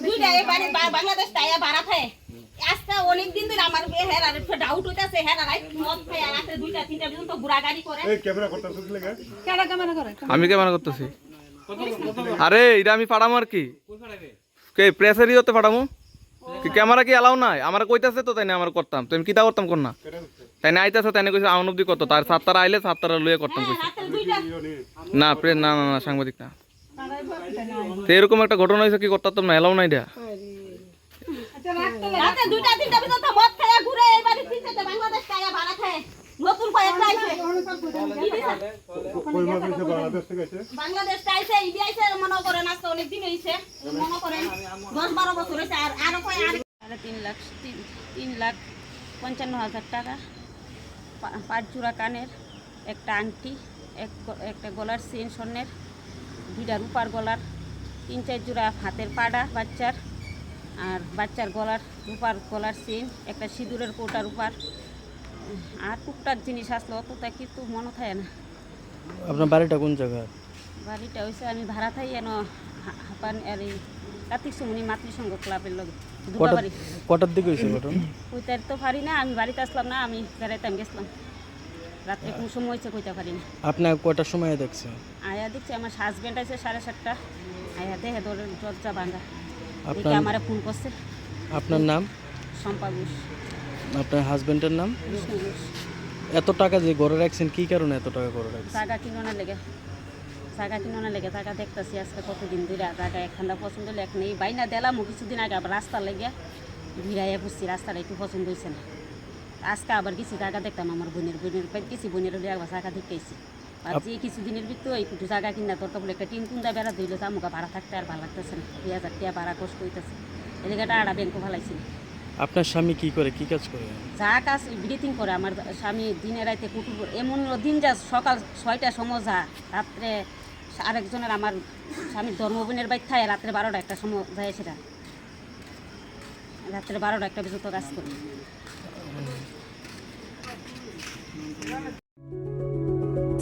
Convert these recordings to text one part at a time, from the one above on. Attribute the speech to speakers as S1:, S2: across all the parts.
S1: দুইটা এবারে বাংলাদেশ তাইয়া ভাড়া খায় আজকে অনেক দিন ধরে আমার হেরার একটু ডাউট হইতাছে হেরার মদ খায় রাতে 2টা 3টা পর্যন্ত ঘোরাগাড়ি করে
S2: এই ক্যামেরা করতেছিস লাগা
S1: কেডা ক্যামেরা করে
S3: আমি ক্যামেরা করতেছি আরে এটা আমি পাঠামো আর কি কে প্রেসের ইয়েতে পাঠামো কি ক্যামেরা কি এলাও নাই আমার কইতাছে তো তাই না আমার করতাম তুমি কিতা করতাম কোন না তাই না আইতাছে তাই না কইছে আউন অবধি কত তার সাতটার আইলে সাতটার লইয়া করতাম কইছে
S1: রাতে 2টা
S3: না প্রেস না না না সাংবাদিক না তো এরকম একটা ঘটনা হয়েছে কি করতাম না এলাও নাই এটা
S1: রাতে 2টা 3টা পর্যন্ত মদ খায় ঘুরে এবারে পিছনে বাংলাদেশ তাইয়া ভাড়া খায় নতুন কয়েকটা আইছে
S2: কই মাস হইছে বাংলাদেশ থেকে আছে
S1: বাংলাদেশ আইছে ইডি আইছে মনে করেন আজকে অনেক দিন হইছে মনে করেন 10-12 বছর হইছে আর আরো কয় আর 3,55,000 টাকা 5 জোড়া কানের একটা আংটি একটা গলার চেন স্বর্ণের 2টা রূপার গলার 3-4 জোড়া হাতের পাড়া বাচ্চার আর বাচ্চার গলার রূপার গলার চেন একটা সিঁদুরের কোটা রূপার আর টুকটাক জিনিস আসলো অতটা কিন্তু মনে থাকে না।
S4: আপনার বাড়িটা কোন জায়গায়?
S1: বাড়িটা হয়েছে আমি ভাড়া থাই এন হাপান আর এই কার্তিক সুমনি মাতৃসংঘ ক্লাবের লগে দুটা বাড়ি।
S4: কটার দিকে হয়েছে ঘটনা?
S1: কইতে তো পারি না, আমি বাড়িতে আসলাম না, আমি বেড়াইতে গেছিলাম রাত্রে কোন সময় হয়েছে কইতে পারি না।
S4: আপনি কটার সময় দেখছে?
S1: আয়া দেখছি আমার হাজব্যান্ড আছে 7:30টা আয়া দেখে দরজা ভাঙা দেখে
S4: আপনার
S1: আমারে ফোন করছে।
S4: আপনার নাম?
S1: শম্পা ঘোষ।
S4: আপনার হাজবেন্ডের নাম?
S1: বিষ্ণু ঘোষ।
S4: এত টাকা যে ঘরে রাখছেন কি কারণে এত টাকা ঘরে রাখছেন?
S1: জায়গা কিনোনা লেগে জায়গা দেখতেছি আজকে কতদিন ধরে জায়গা একখানা পছন্দ হলে এখন এই বাইনা দিলাম কিছুদিন আগে আবার রাস্তা লেগে ভিড়াইয়া বুঝছি রাস্তাটা একটু পছন্দ হয়েছে না। আজকে আবার কিছু জায়গা দেখতাম আমার বোনের কিছু বোনের হলে একবার জায়গা দেখতেছি আর যে কিছুদিনের ভিতরে একটু জায়গা কিনা দরকার বলে একটা টিন কুন্দা বেড়া দিলে আমুকা ভাড়া থাকতে আর ভালো লাগতেছে না। 2,000 টাকা ভাড়া কষ্ট হইতেছে এদিকে আড়া ব্যাংকও ভালাইছি।
S4: আপনার স্বামী কি করে, কি কাজ করে?
S1: যা কাজ ব্রিথিং করে আমার স্বামী দিনে রাইতে কুটুর এমন দিন যা সকাল 6টার সময় যা রাত্রে আরেকজনের আমার স্বামীর ধর্মবোনের বাইক খায় রাত্রে 12টা একটা সময় যায় সেটা রাত্রে 12টা একটা পর্যন্ত কাজ করি।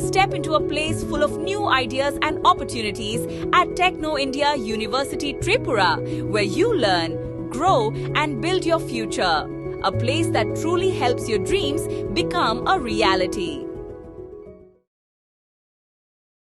S5: Step into a place full of new ideas and opportunities at Techno India University Tripura, where you learn, grow and build your future. A place that truly helps your dreams become a reality.